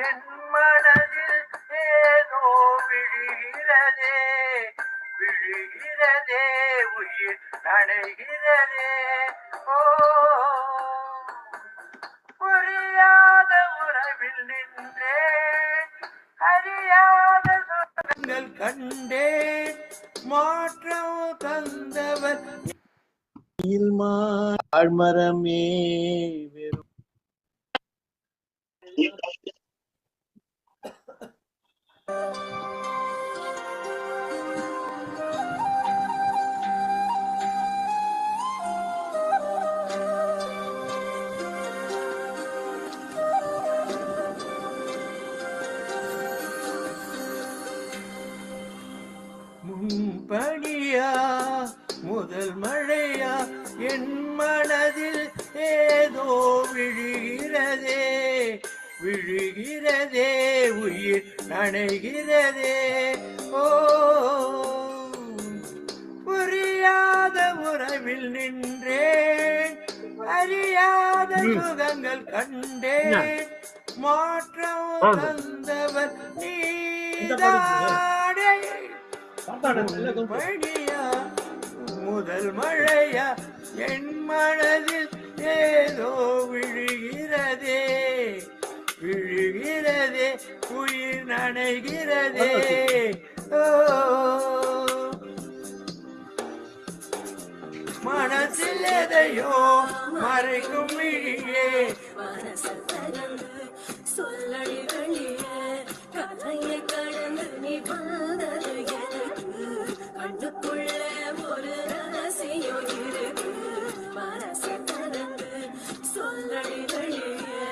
என் மனதில் ஏதோ விழுகிறதே விழுகிறதே உயிர் நனைகிறதே ஓ புரியாத உறவில் நின்றேன் அறியாத சுகங்கள் கண்டேன் மாற்றம் தந்தவர் ஆழ்மரமே வெறும் முன்பனியா முதல் மழையா என் மனதில் ஏதோ விழுகிறதே விழுகிறதே உயிர் நனைகிறதே ஓ புரியாத உறவில் நின்றேன் அறியாத சுகங்கள் கண்டேன் மாற்றம் தந்தவர் நீதானே பணியா முதல் மழையா என் மனதில் ஏதோ விழுகிறதே விழுகிறதே உயிர் நனைகிறதே மனசில் எதையோ மறைக்கும் விழியே சொல்லி வெளியே கதையை கடந்து நீ வந்தது எனக்கு கண்ணுக்குள்ள ஒரு ரகசியம் இருக்கு மனசை கடந்து சொல்லி வெளியே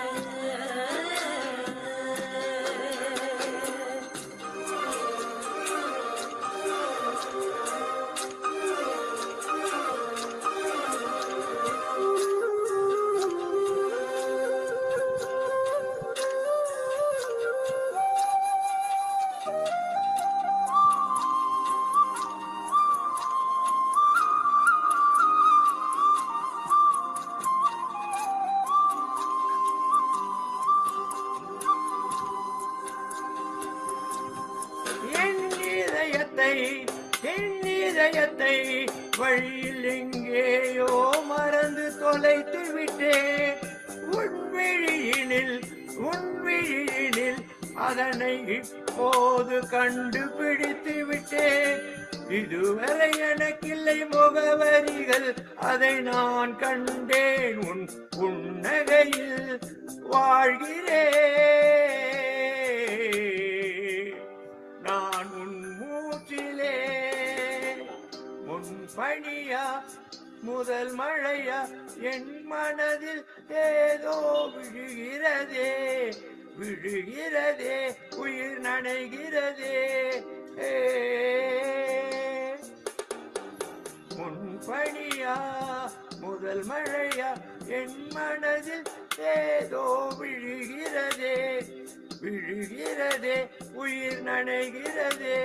என் இதயத்தை வழியில் எங்கேயோ மறந்து தொலைத்து விட்டேன் உன்விழியினில் அதனை இப்போது கண்டுபிடித்து விட்டேன் இதுவரை எனக்கில்லை முகவரிகள் அதை நான் கண்டேன் உன் புன்னகையில் வாழ்கிறேன் நான் உன் மூச்சிலே முன் பணியா முதல் மழையா என் மனதில் ஏதோ விழுகிறதே விழுகிறதே உயிர் நனைகிறதே முன் பணியா முதல் மழையா என் மனதில் ஏதோ விழுகிறதே விழுகிறதே உயிர் நனைகிறதே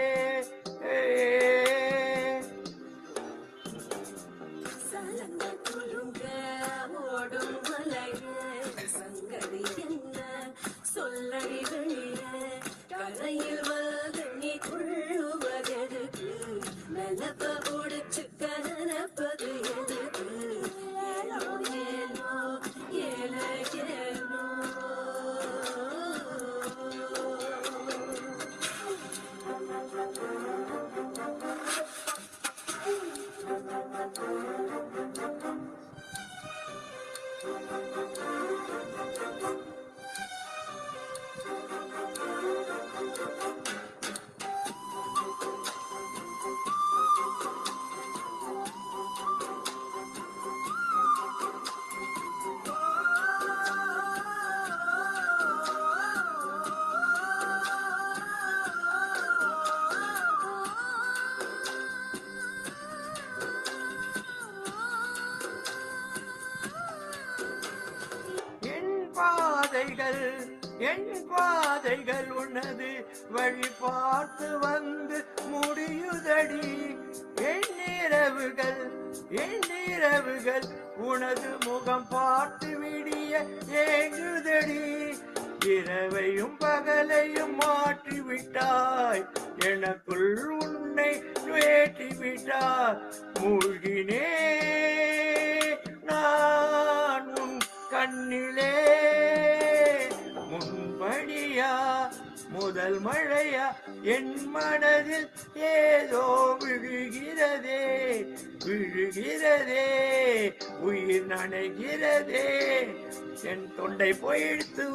ஓடும் மலையே சங்கதி என்ன சொல்லடி வெளியே கரையில் வந்து நீ கொள்ளுவதெதுக்கு மெலப்ப உடைச்சுக்க நினைப்பது எதுக்கு ஏனோ ஏனோ ஏன ஏனோ என் பாதைகள் உனது வழி பார்த்து வந்து முடியுதடி என் இரவுகள் உனது முகம் பார்த்து விடிய ஏங்குதடி இரவையும் பகலையும் மாற்றி விட்டாய், எனக்குள் உன்னை வேற்றி விட்டாய். மூழ்கினே நான் உன் கண்ணிலே, முன்படியா முதல் மழையா, என் மனதில் ஏதோ விழுகிறதே விழுகிறதே, உயிர் நனைகிறதே, என் தொண்டை போயிடுத்து.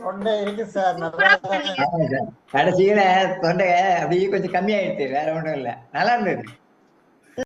தொண்டை இருக்கு சார், நல்லா ஆமா சார். கடைசியில தொண்டை அப்படியே கொஞ்சம் கம்மியாயிடுச்சு, வேற ஒண்ணும் இல்ல, நல்லா இருந்தது.